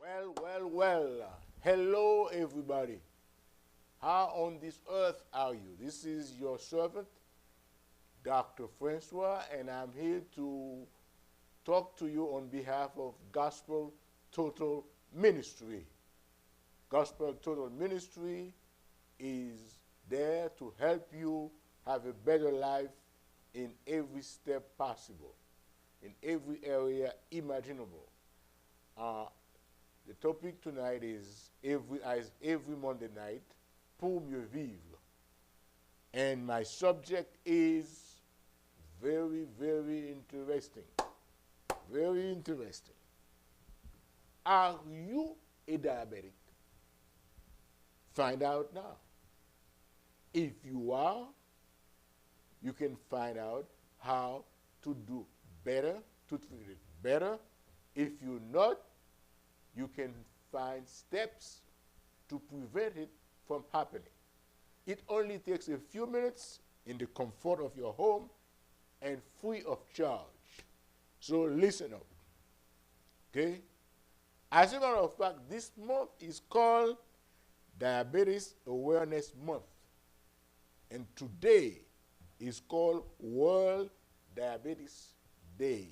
Well. Hello, everybody. How on this earth are you? This is your servant, Dr. Francois, and I'm here to talk to you on behalf of Gospel Total Ministry. Gospel Total Ministry is there to help you have a better life in every step possible, in every area imaginable. The topic tonight is every Monday night, pour mieux vivre. And my subject is very, very interesting. Very interesting. Are you a diabetic? Find out now. If you are, you can find out how to do better, to treat it better. If you're not, you can find steps to prevent it from happening. It only takes a few minutes in the comfort of your home and free of charge. So listen up, okay? As a matter of fact, this month is called Diabetes Awareness Month. And today is called World Diabetes Day.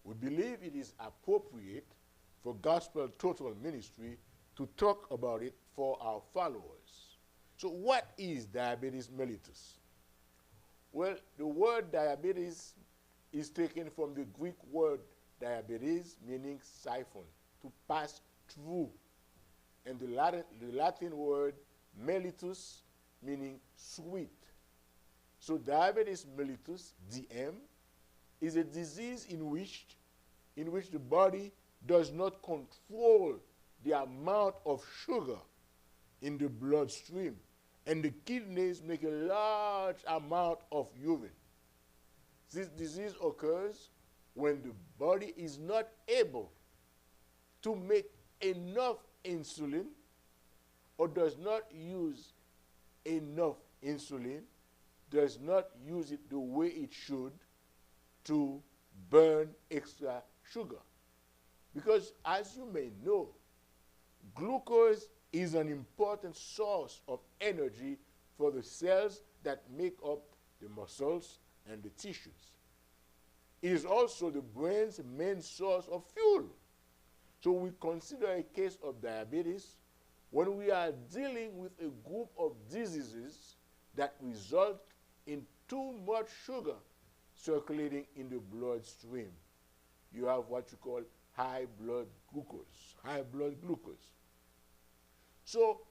We believe it is appropriate for Gospel Total Ministry to talk about it for our followers. So what is diabetes mellitus? Well, the word diabetes is taken from the Greek word diabetes, meaning siphon, to pass through. And the Latin word mellitus, meaning sweet. So diabetes mellitus, DM, is a disease in which the body does not control the amount of sugar in the bloodstream, and the kidneys make a large amount of urine. This disease occurs when the body is not able to make enough insulin or does not use enough insulin, does not use it the way it should to burn extra sugar. Because as you may know, glucose is an important source of energy for the cells that make up the muscles and the tissues. It is also the brain's main source of fuel. So we consider a case of diabetes when we are dealing with a group of diseases that result in too much sugar circulating in the bloodstream. You have what you call high blood glucose. So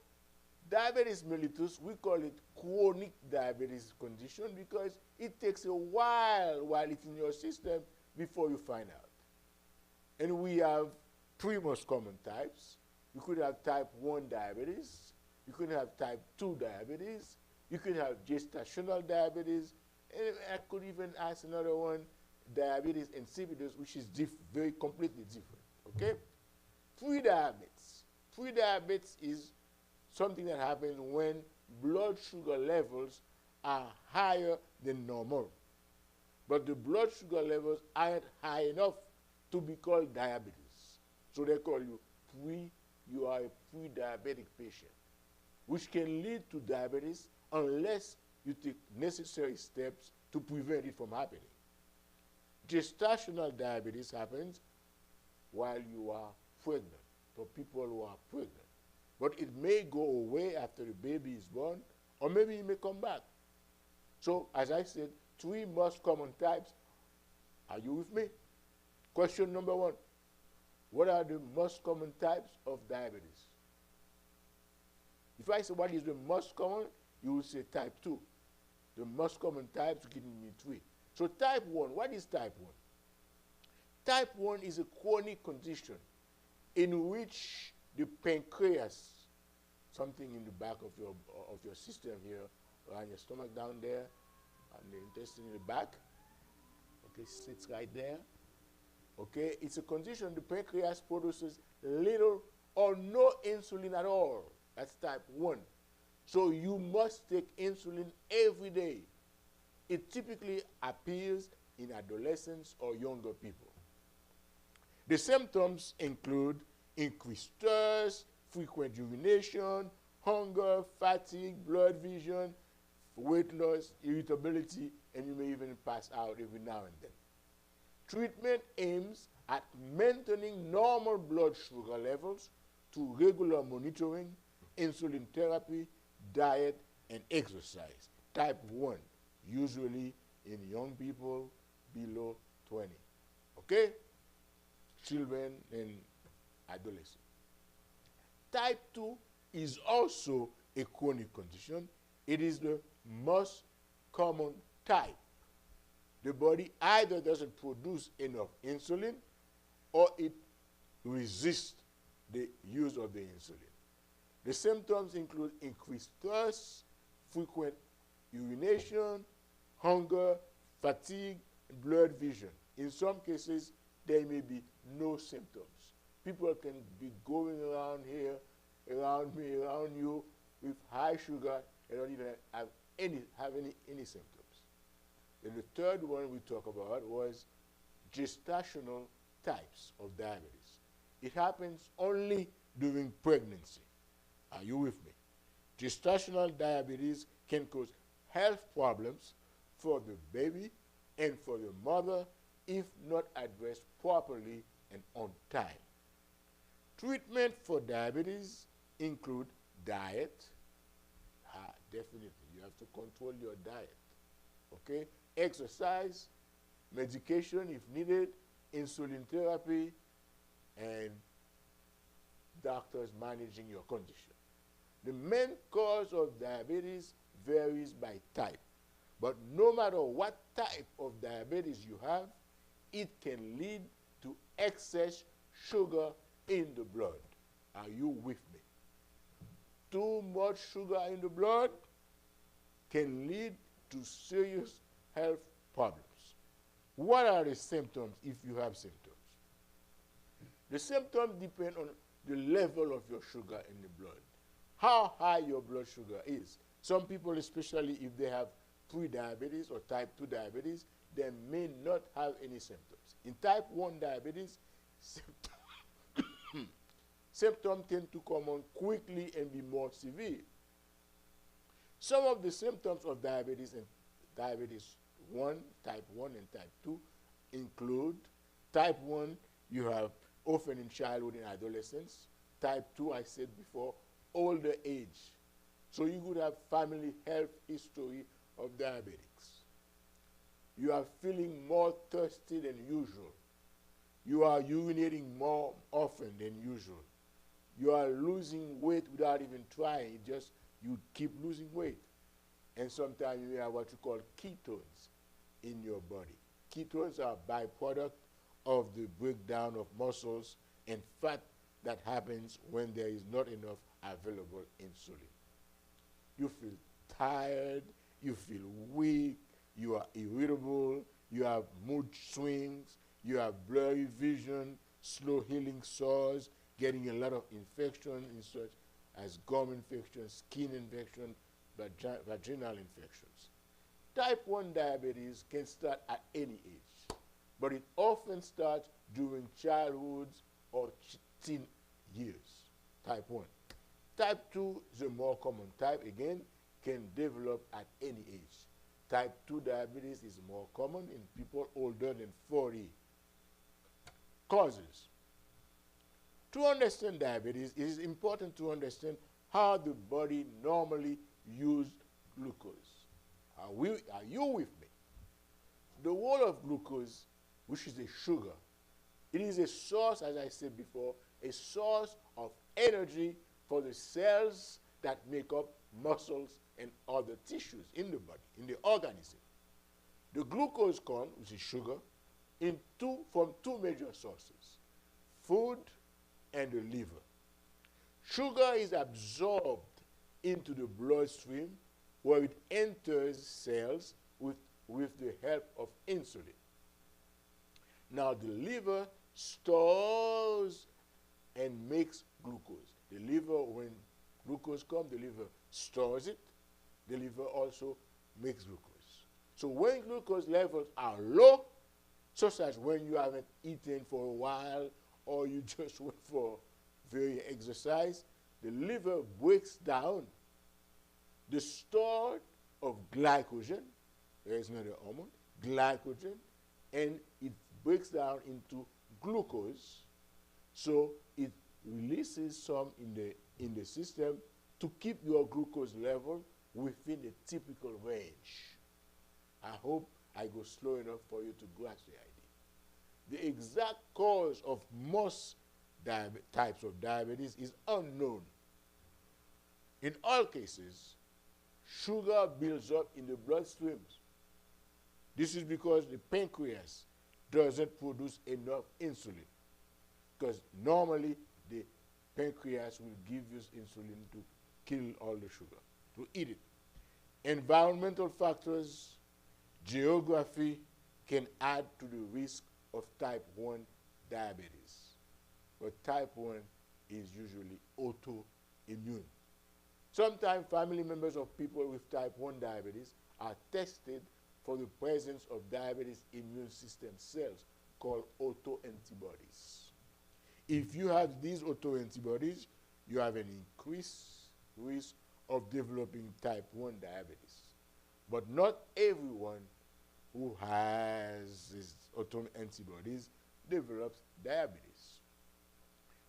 diabetes mellitus, we call it chronic diabetes condition because it takes a while it's in your system before you find out. And we have three most common types. You could have type 1 diabetes, you could have type 2 diabetes, you could have gestational diabetes, and I could even ask another one, diabetes insipidus, which is very completely different, okay? Pre-diabetes. Pre-diabetes is something that happens when blood sugar levels are higher than normal. But the blood sugar levels aren't high enough to be called diabetes. So they call you you are a pre-diabetic patient, which can lead to diabetes unless you take necessary steps to prevent it from happening. Gestational diabetes happens while you are pregnant, for people who are pregnant. But it may go away after the baby is born, or maybe it may come back. So, as I said, three most common types. Are you with me? Question number one. What are the most common types of diabetes? If I say what is the most common, you will say type 2. The most common types give me 3. So type 1, what is type 1? Type 1 is a chronic condition in which the pancreas, something in the back of your system here, around your stomach down there, and the intestine in the back, okay, sits right there. Okay, it's a condition the pancreas produces little or no insulin at all. That's type 1. So you must take insulin every day. It typically appears in adolescents or younger people. The symptoms include increased thirst, frequent urination, hunger, fatigue, blurred vision, weight loss, irritability, and you may even pass out every now and then. Treatment aims at maintaining normal blood sugar levels through regular monitoring, insulin therapy, diet, and exercise. Type 1, usually in young people below 20. Okay? Children and adolescents. Type 2 is also a chronic condition. It is the most common type. The body either doesn't produce enough insulin or it resists the use of the insulin. The symptoms include increased thirst, frequent urination, hunger, fatigue, and blurred vision. In some cases, there may be no symptoms. People can be going around here, around me, around you, with high sugar and don't even have any symptoms. And the third one we talked about was gestational types of diabetes. It happens only during pregnancy. Are you with me? Gestational diabetes can cause health problems for the baby and for the mother if not addressed properly and on time. Treatment for diabetes include diet. Definitely, you have to control your diet. Okay? Exercise, medication if needed, insulin therapy, and doctors managing your condition. The main cause of diabetes varies by type. But no matter what type of diabetes you have, it can lead to excess sugar in the blood. Are you with me? Too much sugar in the blood can lead to serious health problems. What are the symptoms if you have symptoms? The symptoms depend on the level of your sugar in the blood, how high your blood sugar is. Some people, especially if they have pre-diabetes or type 2 diabetes, they may not have any symptoms. In type 1 diabetes, symptoms tend to come on quickly and be more severe. Some of the symptoms of diabetes and diabetes 1, type 1 and type 2 include type 1, you have often in childhood and adolescence. Type 2, I said before, older age. So you could have family health history of diabetics. You are feeling more thirsty than usual. You are urinating more often than usual. You are losing weight without even trying. You keep losing weight. And sometimes you have what you call ketones in your body. Ketones are a byproduct of the breakdown of muscles and fat that happens when there is not enough available insulin. You feel tired, you feel weak, you are irritable, you have mood swings, you have blurry vision, slow healing sores, getting a lot of infection in such as gum infection, skin infection, vaginal infections. Type 1 diabetes can start at any age, but it often starts during childhood or teen years. Type 1. Type 2 is a more common type, again, can develop at any age. Type 2 diabetes is more common in people older than 40. Causes. To understand diabetes, it is important to understand how the body normally uses glucose. Are you with me? The role of glucose, which is a sugar, it is a source, as I said before, a source of energy for the cells that make up muscles and other tissues in the body, in the organism. The glucose comes, which is sugar, from two major sources, food and the liver. Sugar is absorbed into the bloodstream where it enters cells with the help of insulin. Now the liver stores and makes glucose. The liver, when glucose comes, the liver stores it. The liver also makes glucose. So when glucose levels are low, such as when you haven't eaten for a while or you just went for very exercise, the liver breaks down the store of glycogen, there is another hormone, glycogen, and it breaks down into glucose. So it releases some in the system to keep your glucose level within the typical range. I hope I go slow enough for you to grasp the idea. The exact cause of most types of diabetes is unknown. In all cases, sugar builds up in the bloodstreams. This is because the pancreas doesn't produce enough insulin. Because normally the pancreas will give you insulin to kill all the sugar, to eat it. Environmental factors, geography can add to the risk of type 1 diabetes. But type 1 is usually autoimmune. Sometimes family members of people with type 1 diabetes are tested for the presence of diabetes immune system cells called autoantibodies. If you have these autoantibodies, you have an increased risk of developing type 1 diabetes. But not everyone who has these autoantibodies develops diabetes.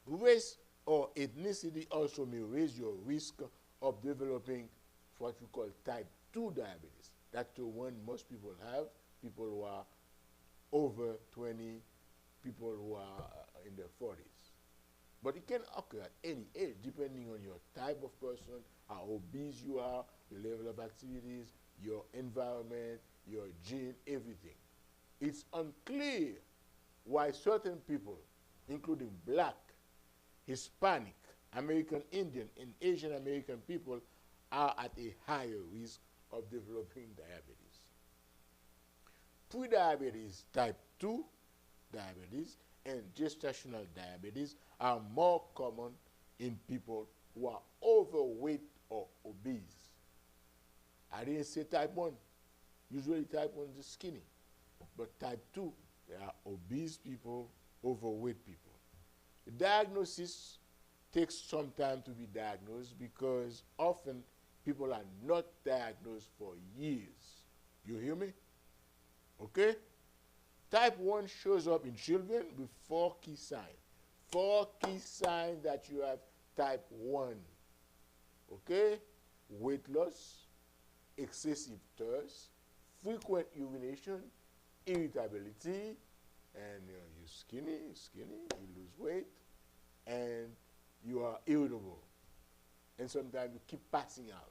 Race or ethnicity also may raise your risk of developing what we call type 2 diabetes. That's the one most people have, people who are over 20, people who are in their 40s. But it can occur at any age, depending on your type of person, how obese you are, your level of activities, your environment, your gene, everything. It's unclear why certain people, including black, Hispanic, American Indian, and Asian American people, are at a higher risk of developing diabetes. Prediabetes, type 2 diabetes, and gestational diabetes are more common in people who are overweight or obese. I didn't say type 1. Usually type 1 is skinny. But type 2, they are obese people, overweight people. The diagnosis takes some time to be diagnosed because often people are not diagnosed for years. You hear me? Okay? Type 1 shows up in children with 4 key signs. 4 key signs that you have type 1. Okay? Weight loss, excessive thirst, frequent urination, irritability, and you're skinny, you lose weight, and you are irritable. And sometimes you keep passing out.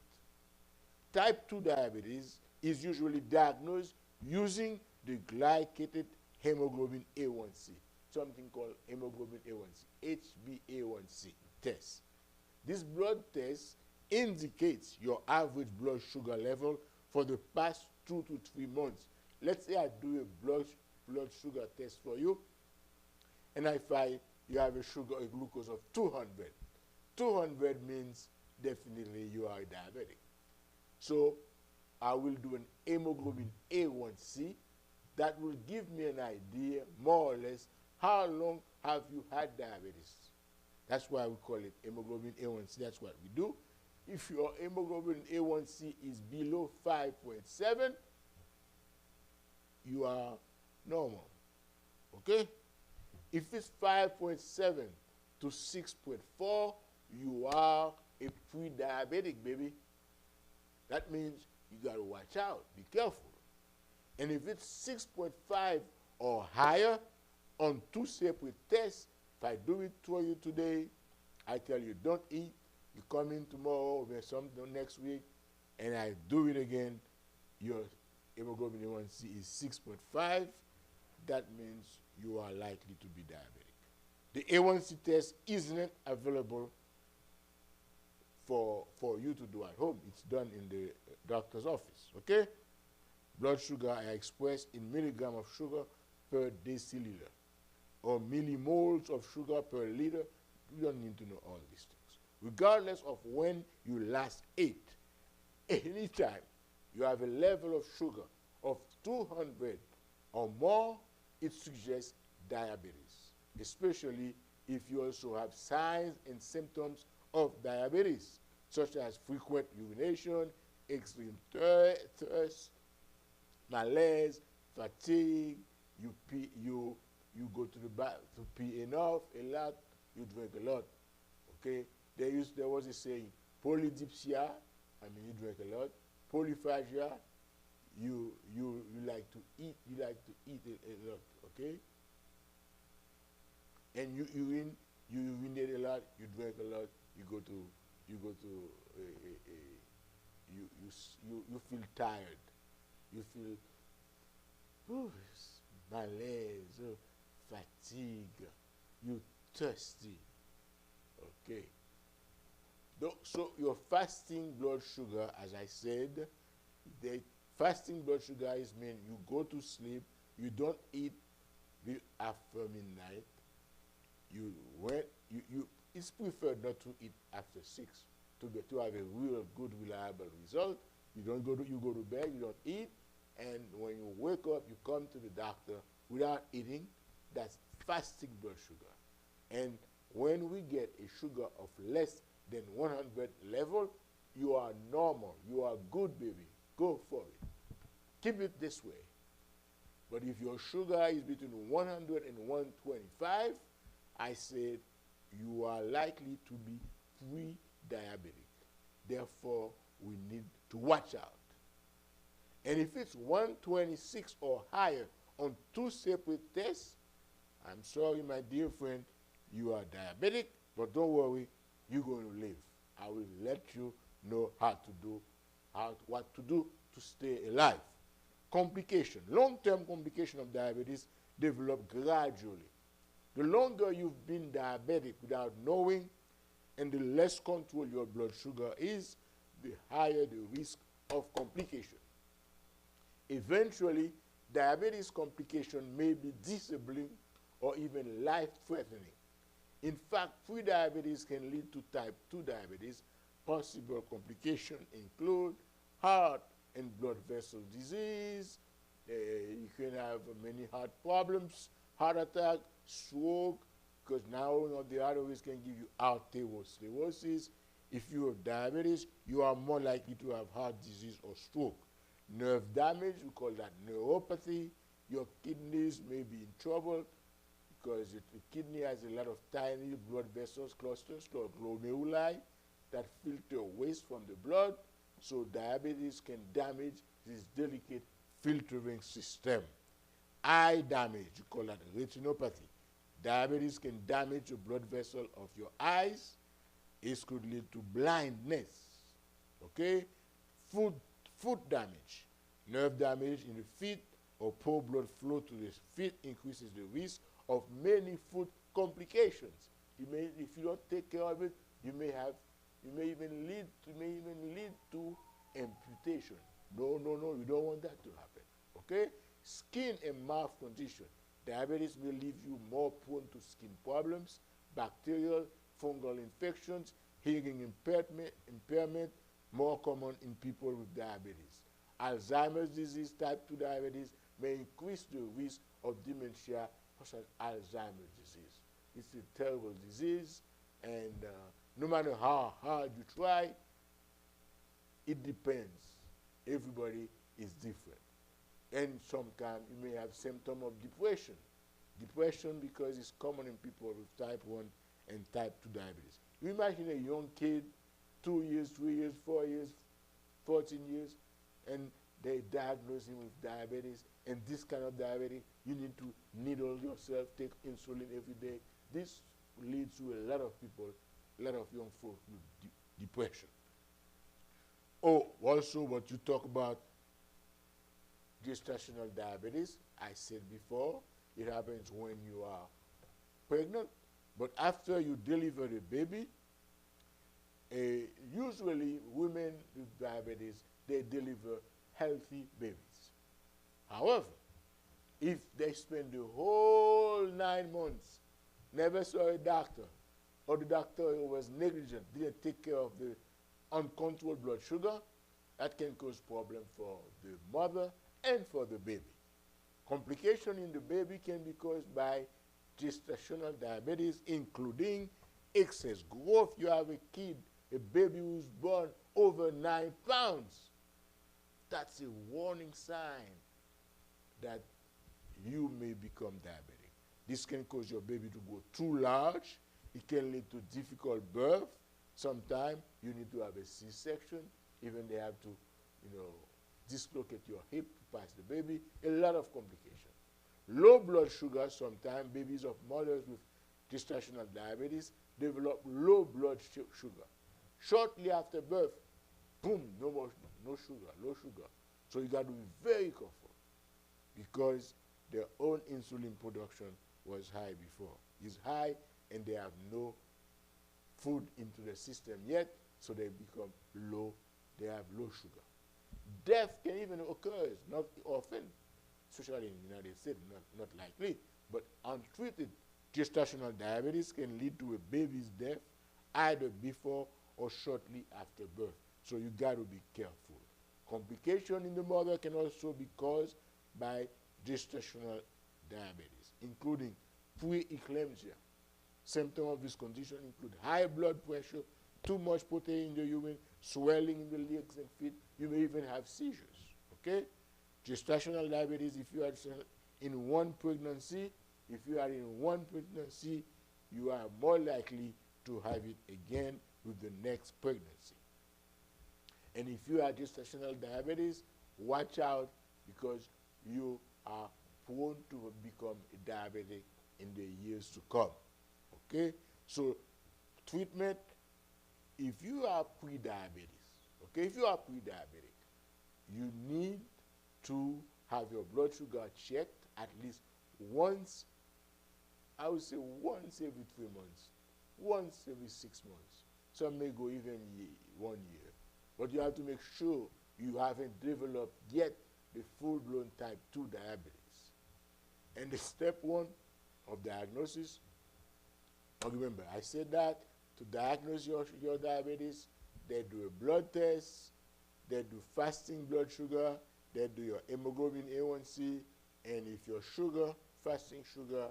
Type 2 diabetes is usually diagnosed using the glycated hemoglobin A1C, something called hemoglobin A1C, HbA1c test. This blood test indicates your average blood sugar level for the past 2 to 3 months. Let's say I do a blood sugar test for you, and I find you have a glucose of 200. 200 means definitely you are diabetic. So I will do an hemoglobin A1C that will give me an idea, more or less, how long have you had diabetes. That's why we call it hemoglobin A1C. That's what we do. If your hemoglobin A1C is below 5.7, you are normal. Okay? If it's 5.7 to 6.4, you are a pre-diabetic, baby. That means you got to watch out. Be careful. And if it's 6.5 or higher on 2 separate tests, if I do it for you today, I tell you don't eat, you come in tomorrow or some next week, and I do it again, your hemoglobin A1C is 6.5, that means you are likely to be diabetic. The A1C test isn't available for you to do at home. It's done in the doctor's office, okay? Blood sugar are expressed in milligram of sugar per deciliter or millimoles of sugar per liter. You don't need to know all these things. Regardless of when you last ate, anytime you have a level of sugar of 200 or more, it suggests diabetes, especially if you also have signs and symptoms of diabetes, such as frequent urination, extreme thirst, malaise, fatigue, you go to the bath to pee enough, a lot, you drink a lot. Okay? There was a saying, polydipsia, I mean you drink a lot, polyphagia, you like to eat, a lot, okay? And you urinate a lot, you drink a lot, you feel tired, you feel malaise, fatigue, you thirsty, okay? So your fasting blood sugar, as I said, the fasting blood sugar is mean you go to sleep, you don't eat after midnight. It's preferred not to eat after 6 to have a real good, reliable result. You go to bed, you don't eat, and when you wake up, you come to the doctor without eating. That's fasting blood sugar. And when we get a sugar of less than 100 level, you are normal. You are good, baby. Go for it. Keep it this way. But if your sugar is between 100 and 125, I said you are likely to be pre-diabetic. Therefore, we need to watch out. And if it's 126 or higher on 2 separate tests, I'm sorry, my dear friend, you are diabetic, but don't worry, you're going to live. I will let you know what to do to stay alive. Complication, long-term complication of diabetes develop gradually. The longer you've been diabetic without knowing, and the less control your blood sugar is, the higher the risk of complication. Eventually, diabetes complication may be disabling or even life-threatening. In fact, pre-diabetes can lead to type 2 diabetes. Possible complications include heart and blood vessel disease. You can have many heart problems, heart attack, stroke, because now the arteries can give you arteriosclerosis. If you have diabetes, you are more likely to have heart disease or stroke. Nerve damage, we call that neuropathy. Your kidneys may be in trouble because the kidney has a lot of tiny blood vessels clusters called glomeruli that filter waste from the blood. So diabetes can damage this delicate filtering system. Eye damage, you call that retinopathy. Diabetes can damage the blood vessel of your eyes. It could lead to blindness, okay? Foot damage, nerve damage in the feet or poor blood flow to the feet increases the risk of many foot complications. If you don't take care of it, you may even lead to amputation. No, you don't want that to happen, okay? Skin and mouth condition. Diabetes may leave you more prone to skin problems, bacterial, fungal infections, hearing impairment, more common in people with diabetes. Alzheimer's disease, type 2 diabetes, may increase the risk of dementia, such as Alzheimer's disease. It's a terrible disease, and no matter how hard you try, it depends. Everybody is different. And sometimes you may have symptoms of depression. Depression because it's common in people with type 1 and type 2 diabetes. You imagine a young kid, 2 years, 3 years, 4 years, 14 years, and they diagnose him with diabetes, and this kind of diabetes, you need to needle yourself, take insulin every day. This leads to a lot of people, a lot of young folks with depression. Oh, also what you talk about, gestational diabetes, I said before, it happens when you are pregnant, but after you deliver the baby, usually women with diabetes, they deliver healthy babies. However, if they spend the whole 9 months, never saw a doctor, or the doctor was negligent, didn't take care of the uncontrolled blood sugar, that can cause problem for the mother and for the baby. Complication in the baby can be caused by gestational diabetes, including excess growth. You have a kid, a baby who's born over 9 pounds. That's a warning sign that you may become diabetic. This can cause your baby to grow too large. It can lead to difficult birth. Sometimes you need to have a C-section. Even they have to, dislocate your hip to pass the baby. A lot of complications. Low blood sugar, sometimes babies of mothers with gestational diabetes develop low blood sugar. Shortly after birth, boom, no sugar, low sugar. So you got to be very careful because their own insulin production was high before. It's high and they have no food into the system yet, so they become low, they have low sugar. Death can even occur, not often, especially in the United States, not likely, but untreated gestational diabetes can lead to a baby's death either before or shortly after birth. So you got to be careful. Complication in the mother can also be caused by gestational diabetes, including preeclampsia. Symptoms of this condition include high blood pressure, too much protein in the urine, swelling in the legs and feet. You may even have seizures, okay? Gestational diabetes, if you are in one pregnancy, you are more likely to have it again with the next pregnancy. And if you have gestational diabetes, watch out because you are prone to become a diabetic in the years to come. Okay? So treatment, if you are pre-diabetes, okay, you need to have your blood sugar checked at least once, I would say once every 3 months, once every 6 months. Some may go even 1 year. But you have to make sure you haven't developed yet the full-blown type 2 diabetes. And the step 1 of diagnosis, remember, I said that to diagnose your diabetes, they do a blood test, they do fasting blood sugar, they do your hemoglobin A1C, and if your sugar, fasting sugar,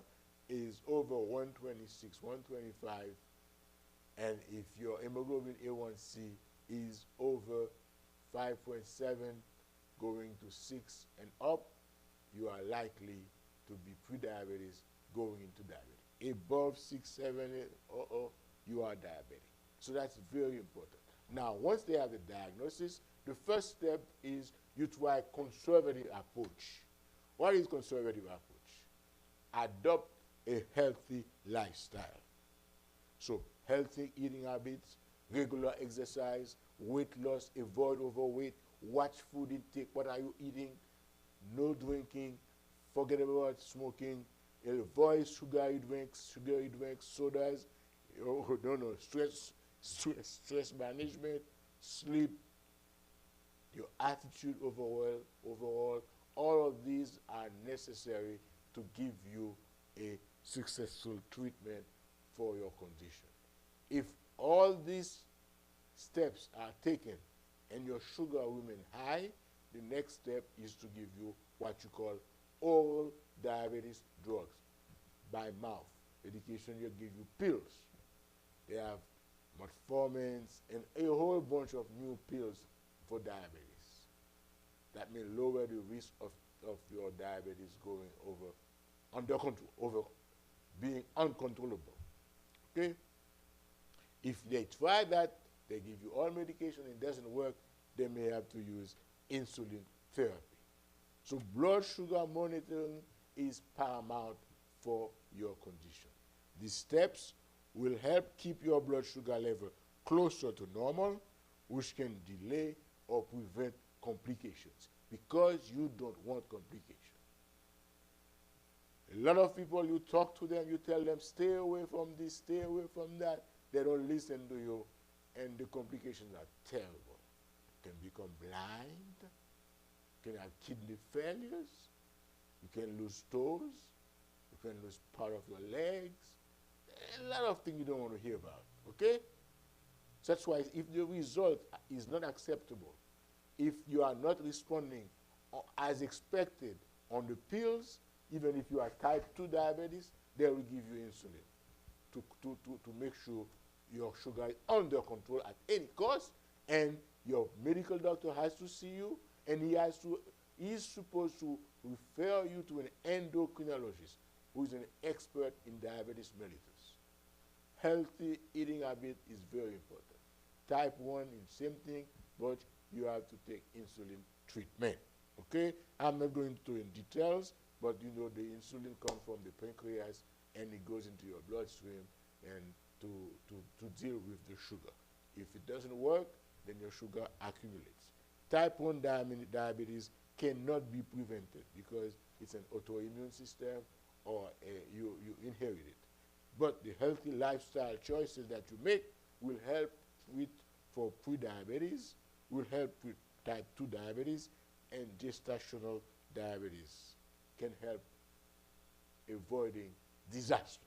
is over 126, 125, and if your hemoglobin A1C is over 5.7 going to 6 and up, you are likely to be pre-diabetes going into diabetes. Above 6, 7, 8, you are diabetic. So that's very important. Now, once they have the diagnosis, the first step is you try conservative approach. What is conservative approach? Adopt a healthy lifestyle. So healthy eating habits, regular exercise, weight loss, avoid overweight, watch food intake, what are you eating, no drinking, forget about smoking, avoid sugary drinks, sodas, stress management, sleep, your attitude overall, all of these are necessary to give you a successful treatment for your condition. If all these steps are taken and your sugar remains high, the next step is to give you what you call oral diabetes drugs by mouth. Medication will give you pills. They have metformin and a whole bunch of new pills for diabetes that may lower the risk of your diabetes going under control, over being uncontrollable. Okay? If they try that, they give you all medication and it doesn't work, they may have to use insulin therapy. So blood sugar monitoring is paramount for your condition. These steps will help keep your blood sugar level closer to normal, which can delay or prevent complications because you don't want complications. A lot of people, you talk to them, you tell them, stay away from this, stay away from that. They don't listen to you, and the complications are terrible. You can become blind, you can have kidney failures, you can lose toes, you can lose part of your legs. A lot of things you don't want to hear about, okay? So that's why if the result is not acceptable, if you are not responding as expected on the pills, even if you are type 2 diabetes, they will give you insulin to make sure your sugar is under control at any cost, and your medical doctor has to see you, and he's supposed to refer you to an endocrinologist who is an expert in diabetes mellitus. Healthy eating habit is very important. Type 1 is same thing, but you have to take insulin treatment. Okay? I'm not going into in details, but you know the insulin comes from the pancreas and it goes into your bloodstream and to deal with the sugar. If it doesn't work, then your sugar accumulates. Type 1 diabetes cannot be prevented because it's an autoimmune system or you inherit it. But the healthy lifestyle choices that you make will help for pre-diabetes, will help with type 2 diabetes, and gestational diabetes can help avoiding disaster.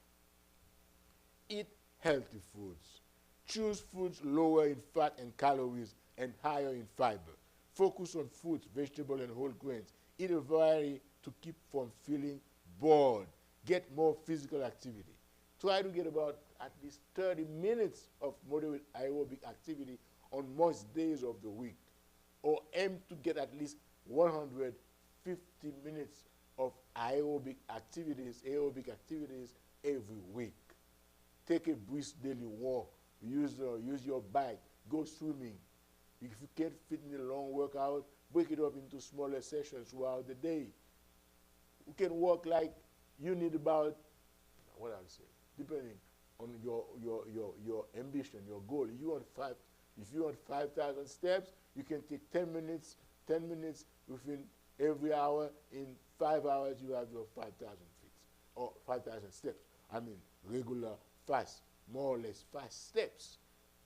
Eat healthy foods. Choose foods lower in fat and calories and higher in fiber. Focus on fruits, vegetables, and whole grains. Eat a variety to keep from feeling bored. Get more physical activity. Try to get about at least 30 minutes of moderate aerobic activity on most days of the week, or aim to get at least 150 minutes of aerobic activities every week. Take a brisk daily walk. Use your bike. Go swimming. If you can't fit in a long workout, break it up into smaller sessions throughout the day. You can walk like you need about, what I'll say, depending on your ambition, your goal. If you want 5,000 steps, you can take 10 minutes within every hour. In 5 hours, you have your 5,000 feet or 5,000 steps. I mean, regular, fast, more or less fast steps.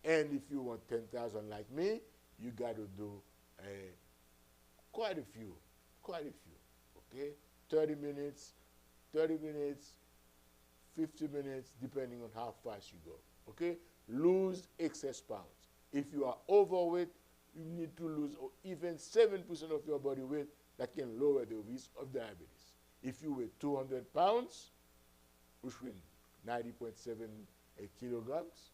And if you want 10,000 like me, you got to do quite a few, okay? 30 minutes, 50 minutes, depending on how fast you go, okay? Lose excess pounds. If you are overweight, you need to lose even 7% of your body weight. That can lower the risk of diabetes. If you weigh 200 pounds, which means 90.7 kilograms,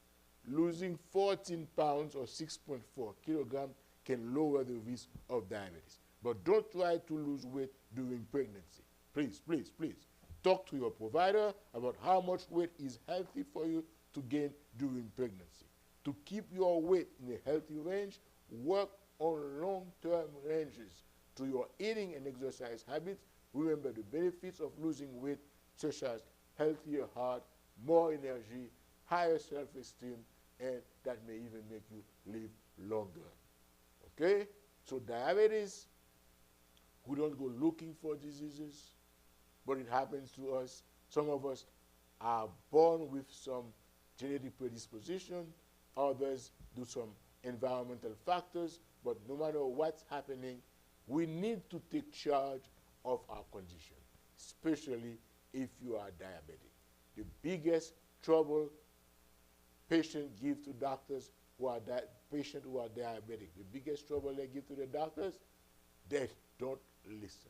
losing 14 pounds or 6.4 kilograms can lower the risk of diabetes. But don't try to lose weight during pregnancy. Please, please, please. Talk to your provider about how much weight is healthy for you to gain during pregnancy. To keep your weight in a healthy range, work on long-term ranges to your eating and exercise habits. Remember the benefits of losing weight, such as healthier heart, more energy, higher self-esteem, and that may even make you live longer. Okay? So diabetes, we don't go looking for diseases, but it happens to us. Some of us are born with some genetic predisposition. Others do some environmental factors. But no matter what's happening, we need to take charge of our condition, especially if you are diabetic. The biggest trouble patients give to doctors patients who are diabetic, the biggest trouble they give to the doctors, they don't listen.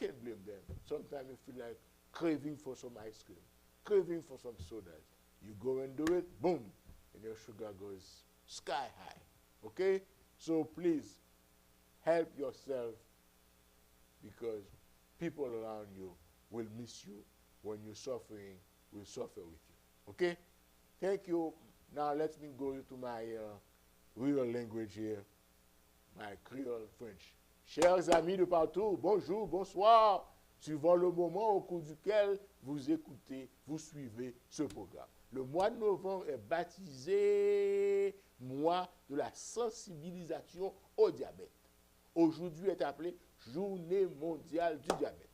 You can't blame them. Sometimes you feel like craving for some ice cream, craving for some sodas. You go and do it, boom, and your sugar goes sky high. Okay? So please, help yourself, because people around you will miss you. When you're suffering, will suffer with you. Okay? Thank you. Now let me go to my real language here, my Creole French. Chers amis de partout, bonjour, bonsoir, suivant le moment au cours duquel vous écoutez, vous suivez ce programme. Le mois de novembre est baptisé mois de la sensibilisation au diabète. Aujourd'hui est appelé Journée mondiale du diabète.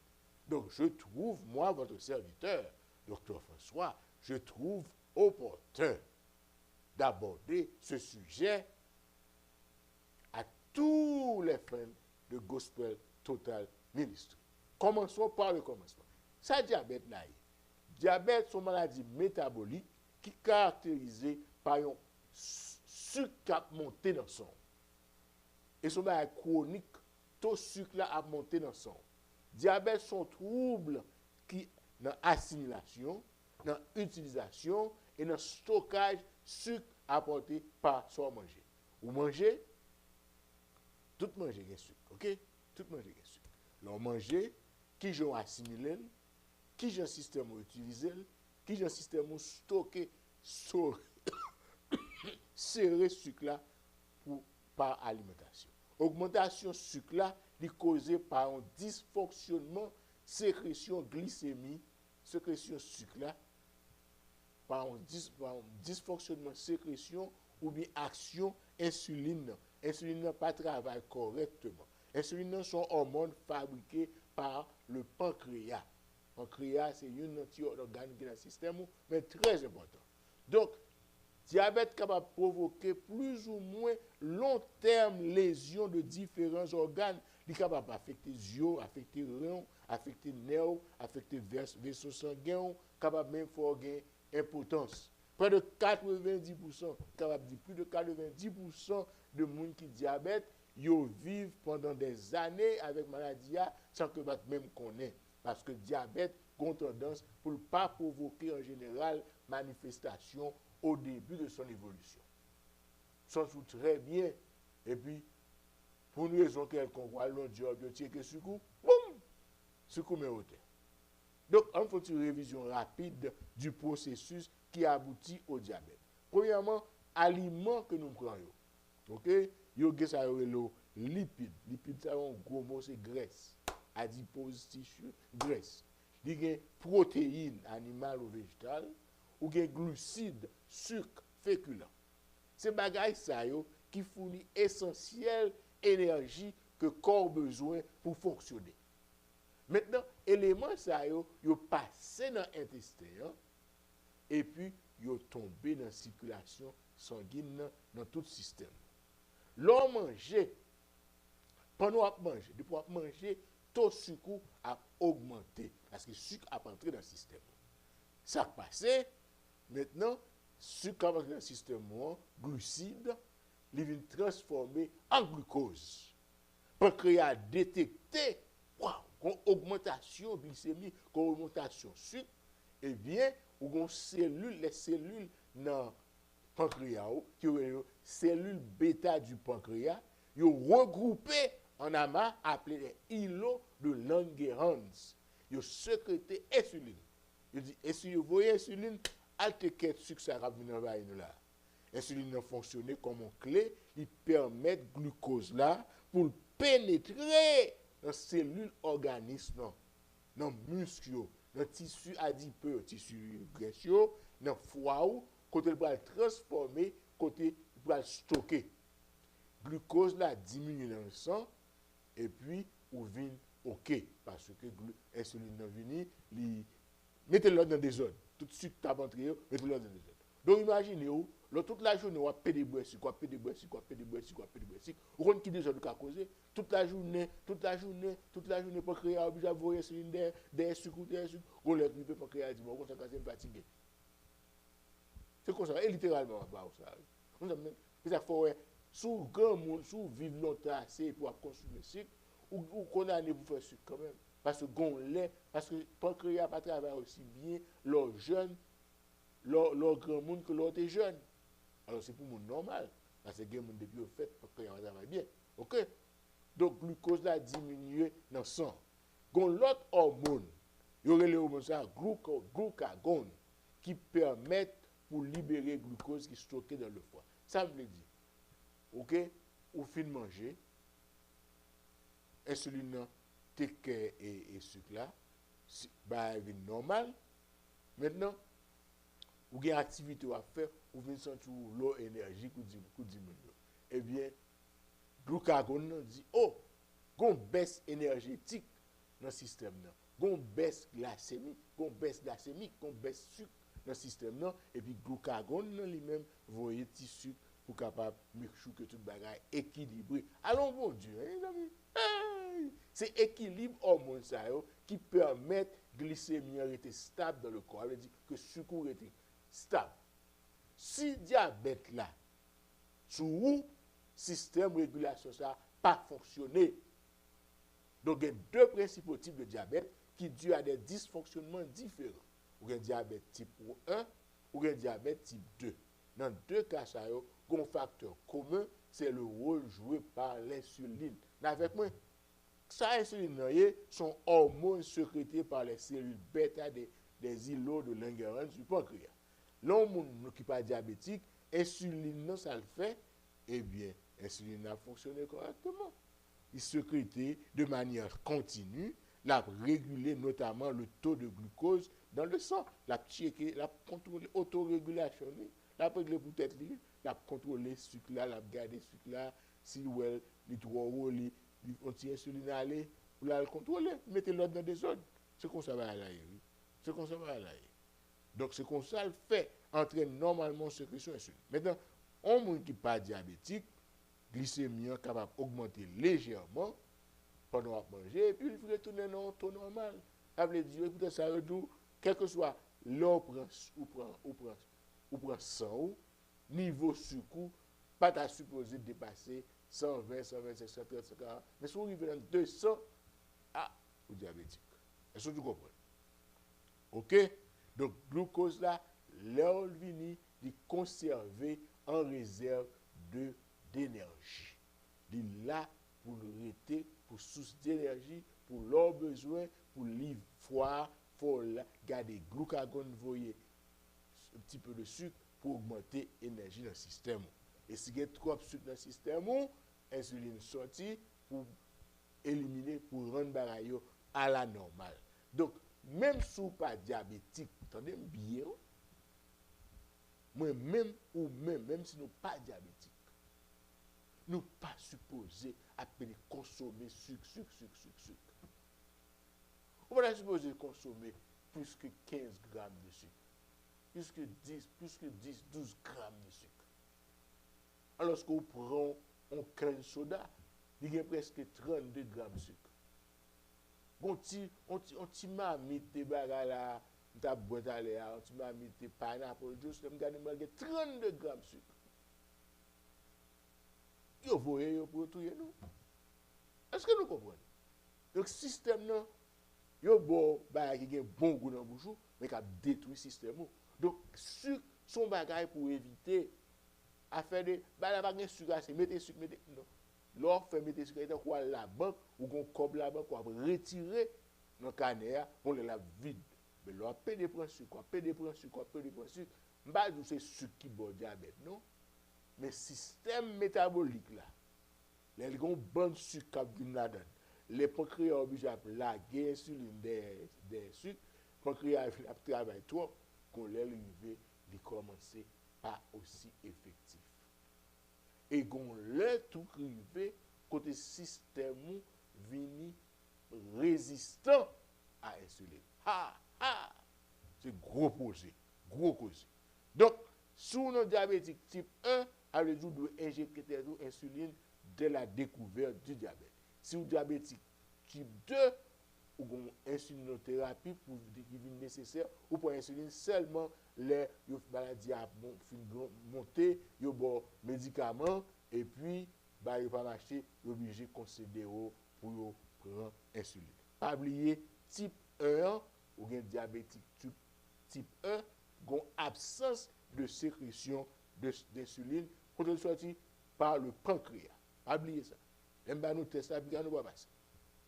Donc je trouve, moi, votre serviteur, Dr Francois, je trouve opportun d'aborder ce sujet à tous les fans de Gospel Total Ministry. Commençons par le commencement. Ça, diabète là, diabète, c'est une maladie métabolique qui est caractérisée par un sucre qui a monté dans le sang. Et c'est une maladie chronique, tout sucre là a monté dans le sang. Diabète sont troubles qui dans assimilation, dans utilisation et dans stockage sucre apporté par son manger. Ou manger, tout manger est sucre, ok? Tout manger est sucre. L'on manger, qui j'ont assimilé, qui j'ai un système utilisé, qui j'ai un système stocké, serré sucre là par alimentation. Augmentation sucre là est causée par un dysfonctionnement sécrétion glycémie, sécrétion sucre là, par un dysfonctionnement sécrétion ou bien action insuline. Insuline n'a pas travaille correctement. Insuline sont hormones fabriquées par le pancréas. Le pancréas, c'est un petit organe qui est dans le système, mais très important. Donc, diabète capable de provoquer plus ou moins long terme lésions de différents organes. Il est capable d'affecter les yeux, affecter les reins, affecter les nerfs, affecter les vaisseaux sanguins, capable même de faire impotence. Près de 90%, capable de dire plus de 90% de gens qui ont diabète, ils vivent pendant des années avec maladie sans que même connaissent. Parce que le diabète a tendance pour ne pas provoquer en général manifestation au début de son évolution. Ça joue très bien. Et puis, pour une raison quelconque, l'on dit que sucre, boum, sucre met au terre. Donc, on fait une révision rapide du processus qui aboutit au diabète. Premièrement, aliments que nous prenons. OK? Il y a le lipide. Lipide, c'est un gros mot, c'est graisse. Adipose, tissu, graisse. Il y a protéines animales ou végétales, ou il y a glucides, sucre, féculents. C'est bagaille ça qui fournit essentielle énergie que le corps a besoin pour fonctionner. Maintenant, éléments ça yo passé dans l'intestin et puis yo tombé dans la circulation sanguine dans tout le système. L'on manger, pendant qu'on mange, depuis qu'on manger, taux sucre a augmenté parce que le sucre a entré dans le système. Ça a passé, maintenant, sucre a entré dans le système, glucides, il vient transformer en glucose. Pancréas a détecté, une augmentation glycémique, une augmentation sucre, eh bien, les cellules dans le pancréas, qui sont les cellules bêta du pancréas, ils sont regroupées en amas appelés les îlots de Langerhans. Ils ont sécrété insuline. Ils disent, si vous voyez l'insuline, altéquette sucre, ça va venir là. L'insuline a fonctionné comme une clé, il permet le glucose là pour pénétrer dans les cellules organismes, dans les muscles, dans le tissu adipeux, tissu graisseux, dans le foie, côté il va le transformer, côté il va le stocker. Le glucose là diminue dans le sang et puis il vient OK parce que l'insuline vient, mettez-le dans des zones. Tout de suite, tu as entré, mettez-le dans des zones. Donc imaginez-vous, toute la journée, on a pédé bois, on a pédé bois, on a pédé bois, on a pédé bois. On rentre qui déjà de causer toute la journée, pour créer obligé à voir des sucres, on les grippe pour créer du bon, on s'est fatigué. C'est comme ça, et littéralement, ça. Ça fait sous grand monde, sous vivre longtemps assez pour consommer sucre, ou qu'on a pour faire sucre quand même. Parce que parce que le pancréas ne travaille aussi bien leur jeune, leur grand monde que l'autre est jeune. Alors c'est pour le monde normal. Parce que le monde depuis le fait, le pancréas travaille bien. OK? Donc, le glucose a diminué dans le sang. L'autre hormone, il y aurait les hormones, glucagon, qui permettent pour libérer le glucose qui est stocké dans le foie. Ça veut dire, OK, au fin de manger, insuline, et sucre là, bah, c'est normal. Maintenant, vous avez une activité à faire, vous venez sentir l'eau énergie qui diminue. Eh bien, glucagon dit, oh, il y a une baisse énergétique dans le système. Il y a une baisse glycémique, il y a une baisse sucre dans le système. Et puis, glucagon lui-même, vous voyez, petit sucre pour capable de faire que tout le bagage est équilibré. Allons, bon Dieu, les amis. Hey! C'est l'équilibre hormonal qui permet que la glycémie rester stable dans le corps. Ça veut dire que le sucre est stable. Si le diabète là, sous le système de régulation ça pas fonctionné. Donc il y a deux principaux types de diabète qui due à des dysfonctionnements différents. Ou un diabète type 1 ou un diabète type 2. Dans deux cas, ça a un facteur commun, c'est le rôle joué par l'insuline. Avec moi, ça, l'insuline, sont hormones sécrétées par les cellules bêta des îlots de Langerhans du pancréas. L'homme qui n'est pas diabétique, l'insuline, ça le fait, eh bien, l'insuline a fonctionné correctement. Il sécrétait de manière continue, l'a régulé notamment le taux de glucose dans le sang, l'a checké, l'a contrôlé autorégulation, l'a réglé pour tête libre, l'a contrôlé sucre là, l'a gardé sucre là, si well, il trop haut, il anti-insuline aller, pour la contrôler, mettez l'autre dans des zones. C'est comme ça va aller. C'est comme ça va aller. Donc c'est comme ça le fait, entraîne normalement sécrétion insuline. Maintenant, un monde qui n'est pas diabétique, glycémie est capable d'augmenter légèrement pendant qu'on manger, et puis il faut retourner dans un taux normal. Ça veut dire, écoutez, ça veut dire, quel que soit l'eau ou prend 100, niveau sucre, pas à supposer dépasser 120, 125, 130, 140. Mais si vous arrivez dans 200, vous êtes diabétique. Est-ce que vous comprenez? OK? Donc, glucose là, l'eau vini, il conservé en réserve d'énergie. Il est là pour rester, pour source d'énergie, pour leurs besoins, pour livre foire, pour garder glucagon, voyez, un petit peu de sucre pour augmenter l'énergie dans le système. Et si il y a trop de sucre dans le système, l'insuline sortie pour éliminer, pour rendre bagaille à la normale. Donc, même si vous n'êtes pas diabétique, attendez bien, moi même ou même si nous ne sommes pas diabétiques, nous ne sommes pas supposés consommer sucre. On va supposer consommer plus que 15 grammes de sucre, plus que 10, 12 grammes de sucre. Alors qu'on prend un can soda, il y a presque 32 grammes de sucre. On ti mamite de bagala, on t'a boit à l'air, on ti mamite pineapple juice, on gagne 32 grammes de sucre. Yo voyez yo pour tout nous. Est-ce que nous comprenons? Donc système non, yo bon bagay qui a bon goût dans bouche, mais qui a détruit système. Donc sucre son bagay pour éviter à faire des bagay sucre, c'est mettre sucre, non. L'or fait mettre sucre dans quoi la banque ou qu'on cob la banque pour retirer dans canard on la vide. Mais l'or peut de prendre sucre, m'pa c'est sucre qui bon diabète non. Mais système métabolique là, les gon bon sucre qui vient là-dedans. Les pancréas obligés à laguer insuline des sucres, pancréas a travail trop qu'on les arriver de commencer pas aussi effectif. Et qu'on le tout rivé côté système vini résistant à l'insuline. C'est gros projet, gros cause. Donc, sous nos diabétiques type 1, avec vous doit injecter l'insuline dès la découverte du diabète. Si vous diabétique type 2, ou une insulinothérapie pour qui est nécessaire, ou pour insuline seulement les maladies à monter, il y a des médicaments, et puis, il ne va pas marcher, il est obligé de concéder pour prendre insuline. Pas oublier, type 1, ou bien diabétique type 1, une absence de sécrétion d'insuline, quand elle sortit par le pancréas. Pas oublier ça. Même pas nous tester, nous va passer.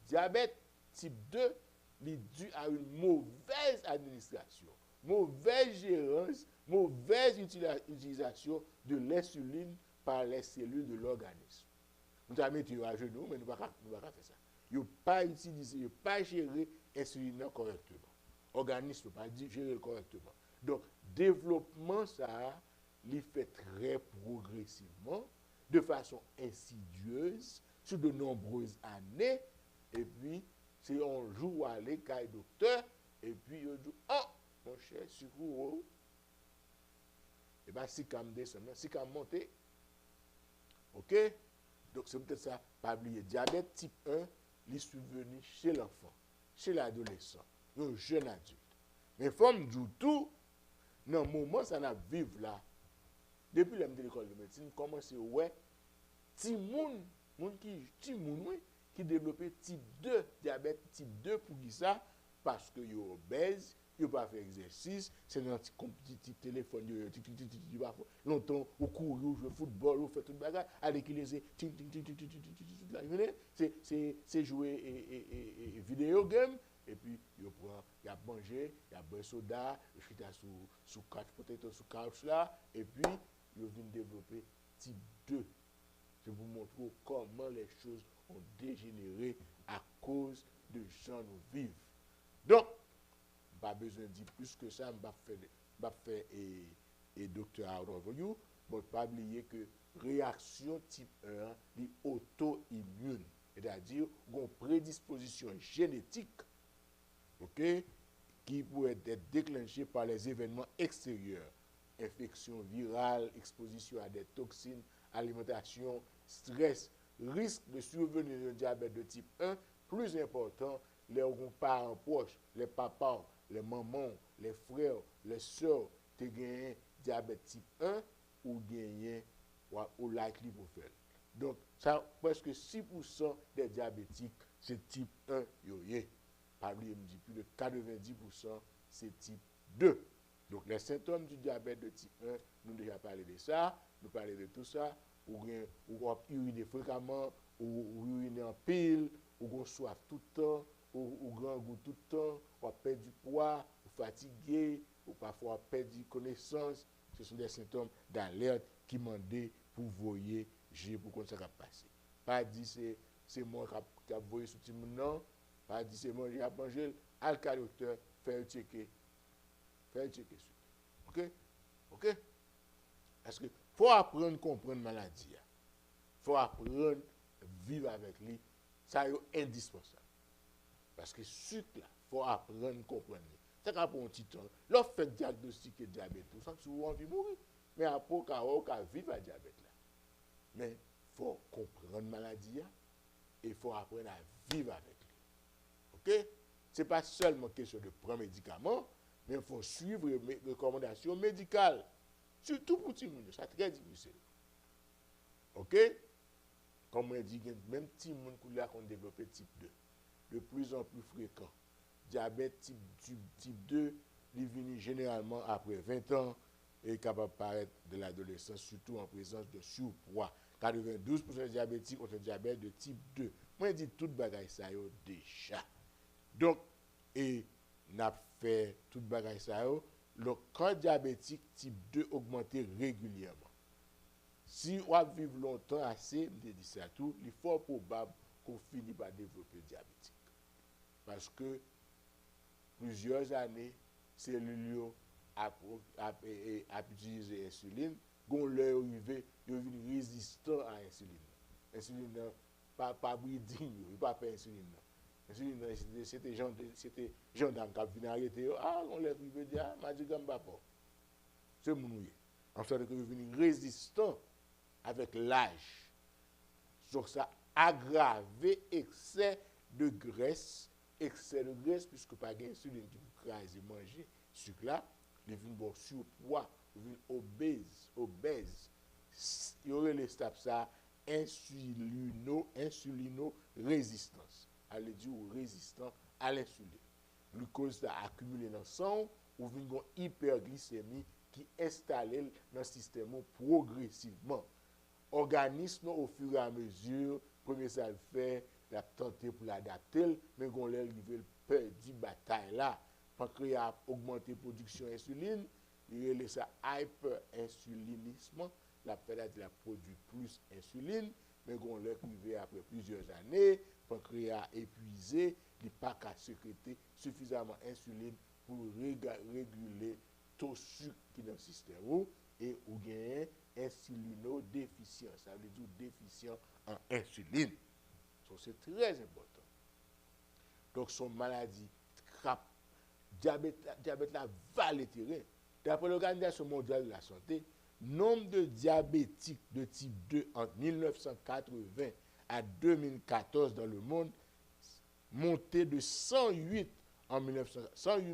Diabète type 2, il est dû à une mauvaise administration, mauvaise gérance, mauvaise utilisation de l'insuline par les cellules de l'organisme. Nous avons mis à genoux, mais nous ne pouvons pas faire ça. Ils n'ont pas utilisé, ils n'ont pas géré l'insuline correctement. L'organisme ne peut pas gérer correctement. Donc, développement, ça, il fait très progressivement, de façon insidieuse, sur de nombreuses années, et puis, c'est un jour à aller, quand docteur, et puis, il dit, oh, mon cher, sucre, et bien, si quand descend, si quand monter, ok? Donc, c'est peut-être ça, pas oublier, diabète type 1, il est survenu chez l'enfant, chez l'adolescent, un jeune adulte. Mais femme du tout, dans le moment ça n'a vivre là, depuis l'école de médecine, commence ouais, ti moun qui développé type 2, diabète type 2 pour qui ça, parce que yo obèse, yo pas faire exercice, c'est dans petit téléphone yo longtemps ou courir ou jouer football ou faire tout bagarre, aller qui les c'est jouer et vidéo game et puis yo prend y a manger, y a boire soda, yo chita sous couch peut-être sous couch là et puis yo vient développer type 2. Je vous montre comment les choses ont dégénéré à cause de gens nous vivent. Donc, pas besoin de dire plus que ça, je vais faire et docteur out of you, mais pas oublier que réaction type 1 est auto-immune, c'est-à-dire une prédisposition génétique, ok, qui pourrait être déclenchée par les événements extérieurs, infection virale, exposition à des toxines, alimentation, stress, risque de survenir d'un diabète de type 1, plus important, les parents proches, les papas, les mamans, les frères, les soeurs, qui ont diabète type 1 ou gagné ou likely pour faire. Donc, ça, presque 6% des diabétiques, c'est type 1. Pas oublier, me dit plus de 90%, c'est type 2. Donc, les symptômes du diabète de type 1, nous déjà parlé de ça, nous parlons de tout ça, ou uriner fréquemment, ou uriner en pile, ou soif tout le temps, ou grand goût tout le temps, ou perdre du poids, ou fatigué, ou parfois perdre connaissance. Ce sont des symptômes d'alerte qui demandent pour voyer, pour qu'on ça va passer. Pas dit c'est moi qui a voyé sous le non, pas dit c'est moi qui a mangé, al docteur, faire checker OK? OK? Parce que faut apprendre à comprendre la maladie. Faut apprendre à vivre avec lui. Ça est indispensable. Parce que sucre là, faut apprendre à comprendre. Ça va pour un petit temps. Lorsque fait diagnostiquer diabète, tout ça souvent envie mourir. Mais après qu'à vivre avec diabète là. Mais faut comprendre la maladie et il faut apprendre à vivre avec lui. OK? C'est pas seulement question de prendre médicaments, mais il faut suivre les recommandations médicales. Surtout pour tout le monde, c'est très difficile. OK? Comme on dit, même tout le monde qui a développé type 2, de plus en plus fréquent. Diabète type 2, il vient généralement après 20 ans et est capable de paraître de l'adolescence, surtout en présence de surpoids. 92% des diabétiques ont un diabète de type 2. Moi, je dis toute bagaille ça déjà. Donc, et n'a fait toute bagaille ça, le cas diabétique type 2 augmenté régulièrement. Si on vit longtemps assez, je dis ça tout, il est fort probable qu'on finisse par développer diabétique. Parce que plusieurs années, cellules a utilisé l'insuline, quand leur arrivé, ils deviennent résistants à l'insuline. L'insuline pas breeding, il pas faire insuline. C'était gens d'âme qui viennent arrêter. Ah, on l'a privé de dire, m'a dit comme papa. C'est mon ouïe. En sorte que vous venez résistant avec l'âge. Donc ça aggrave excès de graisse, puisque pas d'insuline qui vous crase et manger, sucre là, ils viennent bon surpoids, ils viennent obèses. Il y aurait les stades ça, insulino-résistance. Elle dit résistant à l'insuline. Glucose a accumulé dans le sang, ou une hyperglycémie qui est installée dans le système progressivement. Organisme au fur et à mesure, premier ça le fait, la tenter pour l'adapter, mais on l'a arrivé perdu bataille là. Pancréas a augmenté la production d'insuline, il laisse ça hyperinsulinisme, la la produit plus insuline, mais on l'a arrivé après plusieurs années, pancréas épuisé, il n'a pas qu'à sécréter suffisamment d'insuline pour réguler tout sucre qui est dans le système et ou gagne insulinodéficient, ça veut dire déficient en insuline. Donc c'est très important. Donc son maladie, diabète là va le terrain. D'après l'Organisation mondiale de la santé, nombre de diabétiques de type 2 entre 1980 à 2014 dans le monde monté de 108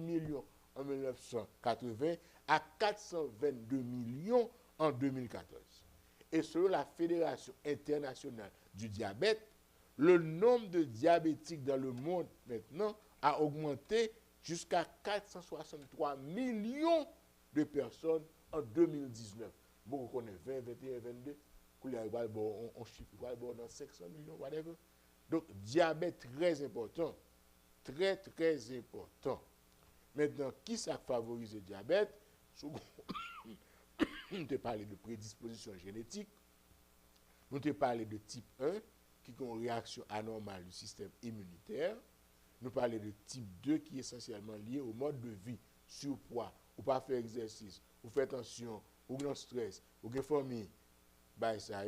millions en 1980 à 422 millions en 2014. Et selon la Fédération internationale du diabète, le nombre de diabétiques dans le monde maintenant a augmenté jusqu'à 463 millions de personnes en 2019. Bon, on connaît 20, 21, 22. On chiffre, dans 500 millions, whatever. Donc, diabète très important. Très, très important. Maintenant, qui ça favorise le diabète? Nous te parlé de prédisposition génétique. Nous te parlé de type 1, qui a une réaction anormale du système immunitaire. Nous parlons de type 2, qui est essentiellement lié au mode de vie, surpoids, ou pas faire exercice, ou faire attention, ou grand stress, ou gen famille. Bah, ça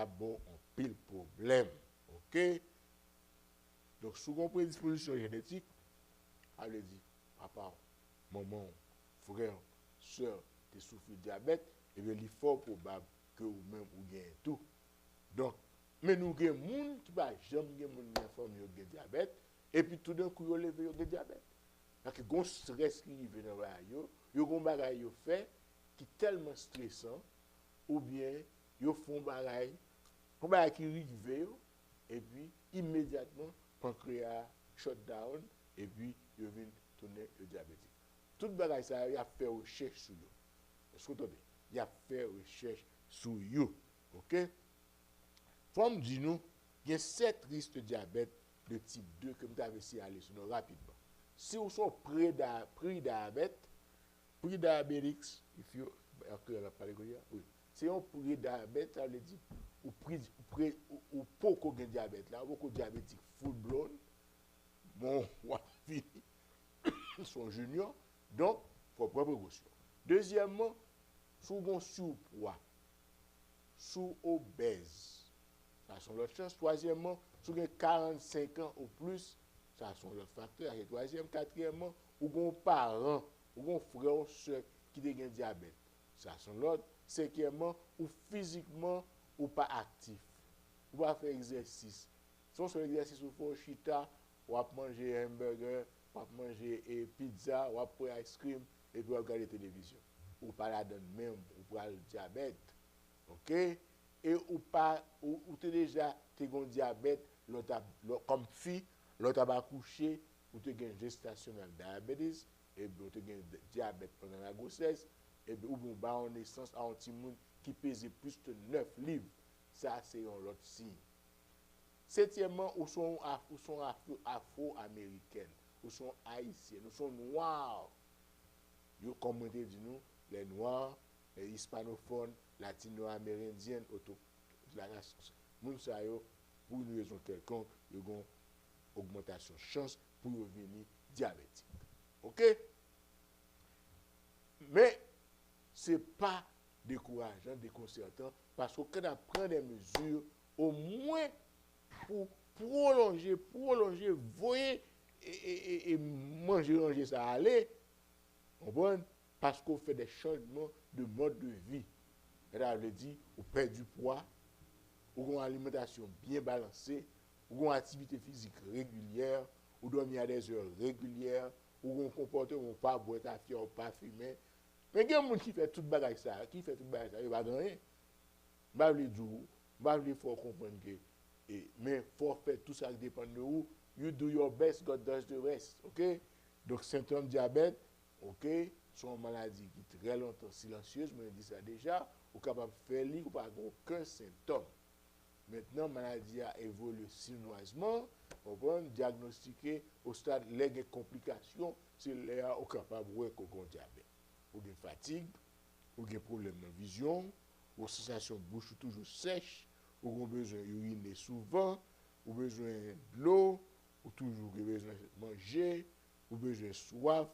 bon en pile problème. OK? Donc, sous une prédisposition génétique, allez dire, papa, maman, frère, soeur, tu souffres de diabète, et bien, il est fort probable que vous-même, vous gagnez tout. Donc, mais nous avons des gens qui ne jamais informé de diabète, et puis tout d'un coup, ils ont levé le diabète. Parce que le stress qui arrive dans le bagage, ils fait qui est tellement stressant, ou bien ils font un bagage qui arrive, et puis immédiatement, pancréas shutdown, et puis ils viennent tourner le diabétique. Tout bagage, ça, il a fait recherche sur eux. Est-ce que vous entendez? Il a fait recherche sur eux. OK? Comme dit nous, il y a 7 risques de diabète de type 2 que nous avons essayé d'aller sur nous rapidement. Si vous êtes pré-diabète, pré-diabétique, si on pré-diabète, ça veut dire ou beaucoup de diabète là, beaucoup de diabétiques full blown, bon, ils sont juniors, donc il faut prendre précaution. Deuxièmement, sous bon surpoids, sous obèse, ça sont l'autre chose. Troisièmement, sous 45 ans ou plus, ça sont l'autre facteur. Et troisième, quatrièmement, ou bon parent, ou bon frère ou soeur qui a un diabète, ça sont l'autre. Cinquièmement, ou physiquement ou pas actif, ou pas faire exercice. Si on fait exercice ou fait chita, ou va manger hamburger, ou va manger pizza, ou va prendre ice cream, et puis regarder la télévision. Ou pas la donne même, ou pas le diabète. OK? Et ou pas, ou tu déjà un diabète, comme fille, l'autre a couché, ou tu as un gestational diabetes, et puis tu as un diabète pendant la grossesse, et puis ou bien en naissance à un petit monde qui pèse plus de 9 livres. Ça, c'est un autre signe. Septièmement, ou sont afro-américaines, ou sont haïtiennes, ou sont noirs. Vous commentez de nous, les noirs, les hispanophones, latino-amérindiennes, la race, pour une raison quelconque, ils ont une augmentation de chance pour devenir diabétique. OK? Mais ce n'est pas décourageant, déconcertant, parce qu'on prend des mesures au moins pour prolonger, voyer et manger ça aller. Parce qu'on fait des changements de mode de vie. Ça veut dire, on perd du poids, on a une alimentation bien balancée, on a une activité physique régulière, on dormir à des heures régulières, on a un comportement pas boire ta fière, pas fumer. Mais il y a des gens qui fait tout le bagage ça, il va gagner. Il faut comprendre que, mais il faut faire tout ça qui dépend de vous. You do your best, God does the rest. OK? Donc, symptômes diabète, OK, sont une maladie qui est très longtemps silencieuse, mais on dit ça déjà, ou capable de faire lire ou pas aucun symptôme. Maintenant, la maladie a évolué sinueusement, on va diagnostiquer au stade de complications, c'est là où capable de voir qu'on a diabète. Ou une fatigue, ou un problème de vision, ou une sensation de bouche toujours sèche, ou un besoin d'uriner souvent, ou besoin de l'eau, ou toujours besoin de manger, ou besoin de soif,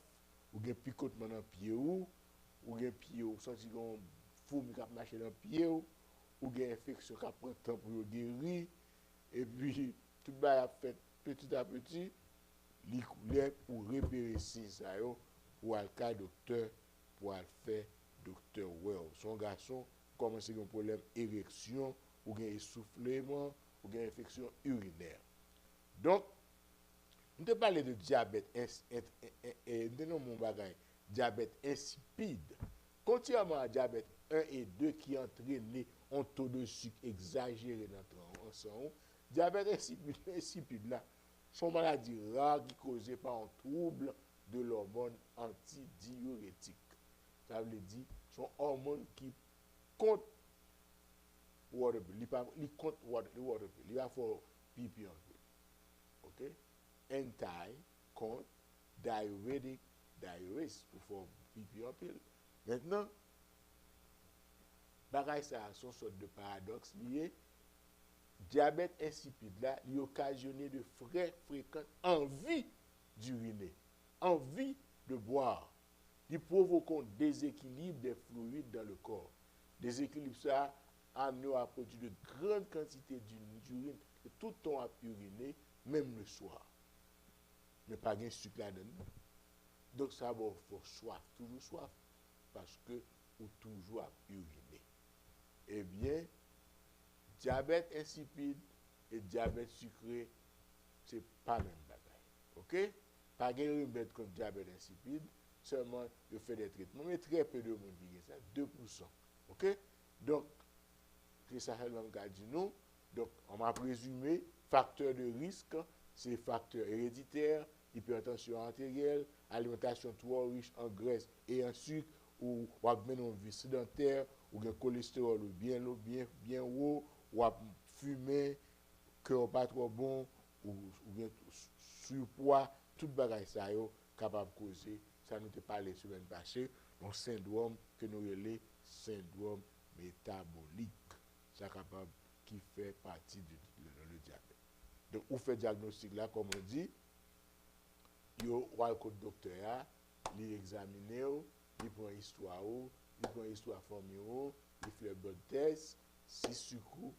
ou un picotement dans le pied, ou un pied, ou senti qu'on fourmi qui a marché dans le pied, ou une infection qui prend temps pour guérir, et puis tout le monde a fait petit à petit, il coulait pour repérer ça, pour aller au docteur, pour aller faire docteur well. Son garçon commence à avoir un problème d'érection, ou un essoufflement, ou une infection urinaire. Donc, nous te parlons de diabète, diabète insipide. Contrairement à diabète 1 et 2 qui entraînent un taux de sucre exagéré dans le sang, diabète insipide là, sont maladies rares qui causées par un trouble de l'hormone antidiurétique. Ça veut dire sont hormones qui comptent water bill, il compte water bill, il va faire pipi en peu. OK? Anti compte diuretic diurèse pour faire pipi en pile. Maintenant, bagay ça sont sorte de paradoxe lié. Diabète insipide là, il occasionne de fréquentes envie d'uriner, envie de boire. Il provoque un déséquilibre des fluides dans le corps. Déséquilibre ça amène à produire de grandes quantités d'urine et tout le temps à uriner, même le soir. Mais pas de sucre là-dedans. Donc ça va faire soif, toujours soif, parce que ou toujours à uriner. Eh bien, diabète insipide et diabète sucré, c'est pas même bagaille. OK? Pas de remède contre diabète insipide, seulement il fait des traitements, mais très peu de monde qui ça, 2%. OK? Donc, c'est ça que l'on a dit nous. Donc, on m'a présumé, facteur de risque, c'est facteur héréditaire, hypertension artérielle, alimentation trop riche en graisse et en sucre, ou une vie sédentaire, ou un cholestérol bien haut, ou fumer, cœur pas trop bon, ou surpoids, tout bagage ça est capable de causer, ça nous a parlé la semaine passée, un syndrome que nous appelons syndrome métabolique. C'est capable qui fait partie du diabète. Donc, on fait diagnostic là, comme on dit, yo va au docteur, il examine, il prend histoire, il prend histoire famille, il fait le blood test, si sucre,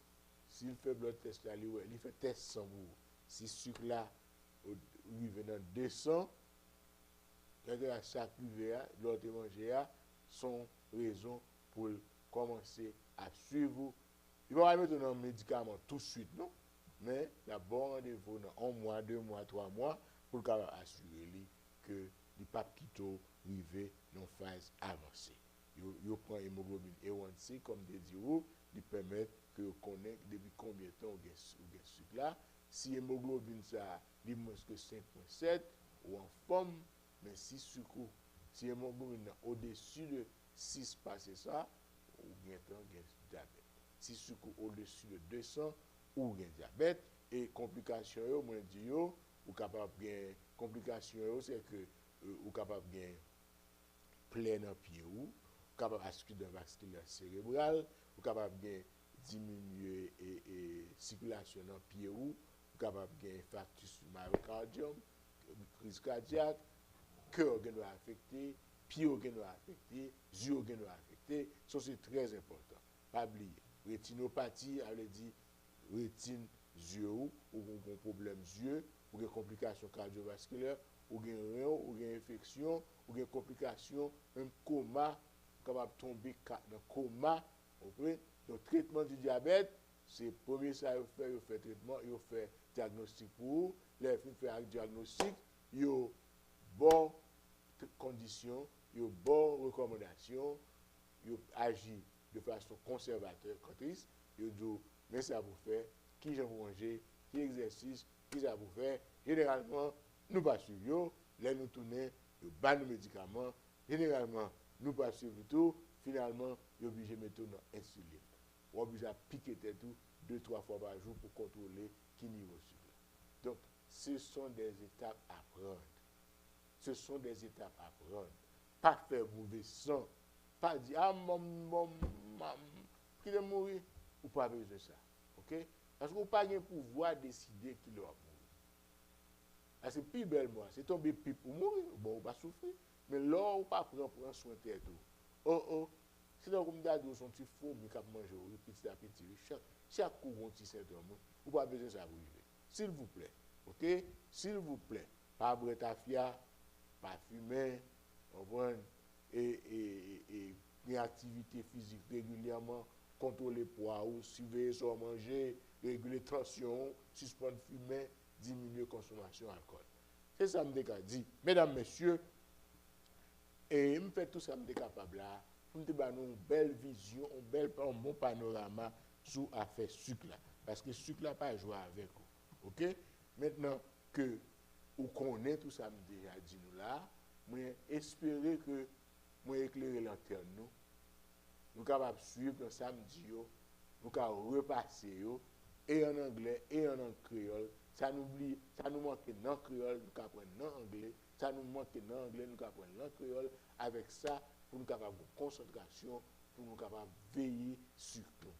s'il fait blood test là, il fait test sang vous. Si sucre là, il vient dans 200, à chaque rivière, l'autre manger, sont raison pour commencer à suivre. Il va mettre un médicament tout de suite, non? Mais il y a bon rendez-vous dans 1 mois, 2 mois, 3 mois pour assurer que les papes arrivent dans une phase avancée. Il prend l'hémoglobine A1C, comme des dit, il permet que vous connaissez depuis combien de temps vous avez sucre là. Si l'hémoglobine ça, il moins que 5,7 ou en forme, mais si sucre, si l'hémoglobine au-dessus de 6 passé ça, ou bien diabète. Si sucre au-dessus de 200, ou bien diabète. Et complications, moi je dis, ou capable de complications, c'est que ou capable de plein dans pied ou capable d'accident vasculaire cérébral, ou capable de diminuer et circulation dans pied ou capable de infarctus du myocardium, crise cardiaque, cœur qui doit affecter, pied qui doit affecter, yeux qui doit affecter. Ça c'est très important. Pas oublier. Rétinopathie, elle dit rétine yeux ou un problème yeux, ou des complications cardiovasculaires, ou des reins, ou des infections, ou des complications, même coma, capable de tomber dans coma. Donc, le traitement du diabète, c'est premier ça, il fait traitement, il fait diagnostic pour vous, il fait un diagnostic, il y a bonnes conditions, il y a bonnes recommandations, il agit de façon conservatrice, il dit, mais ça vous fait, qui j'en vous manger, qui exercice, qui ça vous fait. Généralement, nous pas suivons, là nous tournons, nous bas nos médicaments, généralement, nous pas suivons tout, finalement, nous obligés de mettre dans l'insuline. On est obligé de piquer tout 2-3 fois par jour pour contrôler qui niveau sucre. Donc, ce sont des étapes à prendre. Ce sont des étapes à prendre. Pas faire mauvais sang, pas dire, ah, qui est mourir, ou pas besoin de ça. OK? Parce que vous n'avez pas le pouvoir de décider qui doit mourir. C'est plus belle, moi. C'est tomber plus pour mourir. Bon, on va souffrir. Mais là, on ne peut pas prendre soin de tête. Oh. C'est donc comme d'ado, son petit fou, mais qui mange petit à petit. Chaque coup, on petit symptôme. Vous n'avez pas besoin de ça pour vivre. S'il vous plaît. OK? S'il vous plaît. Pas boire ta fia, pas fumer, et une activité physique régulièrement, contrôler le poids, surveiller son manger, réguler la tension, suspendre fumer, diminuer la consommation d'alcool. C'est ça que je me dis. Mesdames, messieurs, et je me fais tout ça, je suis capable là, pour nous donner une belle vision, un bon panorama sur l'affaire sucre là. Parce que le sucre là, pas jouer avec vous. OK? Maintenant, que vous connaissez tout ça, me déjà dit nous là, moi espérer que moi éclairer lanterne nous, nous capables suivre dans samedi yo, nous capables repasser yo, et en anglais et en créole. Ça nous manque dans créole, nous apprenons dans anglais. Ça nous manque dans anglais, nous apprenons dans créole. Avec ça, pour nous capables de concentration, pour nous capables de veiller sur nous.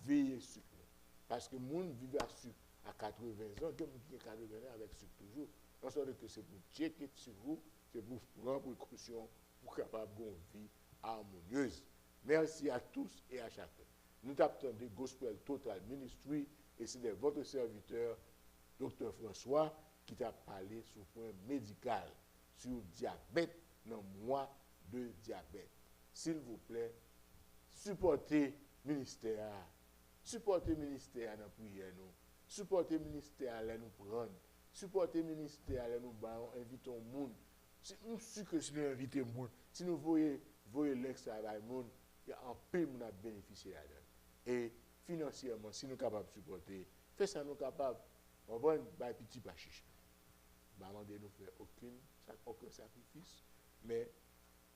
Veiller sur nous. Parce que le monde vit à 80 ans, que qui a 80 ans avec sucre toujours. En sorte que c'est pour checker sur vous, c'est pour prendre précaution, pour capable de vie harmonieuse. Merci à tous et à chacun. Nous t'attendons de Gospel Total Ministry et c'est votre serviteur, Dr Francois, qui t'a parlé sur le point médical, sur le diabète, dans le mois de diabète. S'il vous plaît, supportez le ministère. Supportez le ministère dans la prière. Supportez le ministère à nous prendre. Supportez le ministère à nous inviter le monde. Nous sommes que si nous invitons le monde, si nous voyons l'ex-travail, il y a un peu de bénéficier là-dedans. Et financièrement, si nous sommes capables de supporter, fait ça nous capables. On va un petit pas chiche. Nous ne faire aucun sacrifice, mais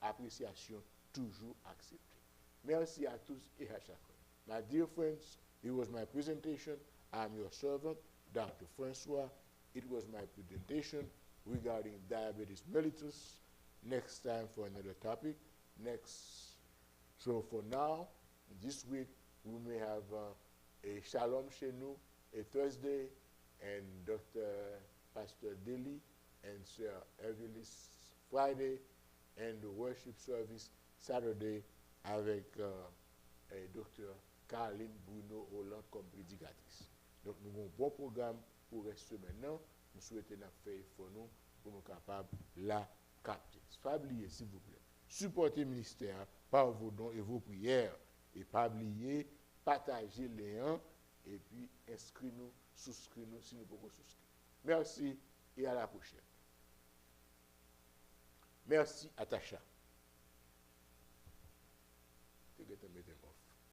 appréciation toujours acceptée. Merci à tous et à chacun. My dear friends, it was my presentation. I'm your servant, Dr. Francois. It was my presentation regarding diabetes mellitus. Next time for another topic. So for now, this week, we may have a Shalom chez nous, a Thursday, and Pastor Dilly and Sir Evelis Friday, and the worship service Saturday avec Dr. Caroline Bruno Hollande comme prédicatrice. Donc nous avons un bon programme pour rester maintenant. Nous souhaitons faire pour nous capables de la capter. Pas oublier, s'il vous plaît, supportez le ministère par vos dons et vos prières. Et pas oublier, partagez les liens et puis inscrivez-nous, souscrivez-nous si nous pouvons souscrire. Merci et à la prochaine. Merci, Atasha.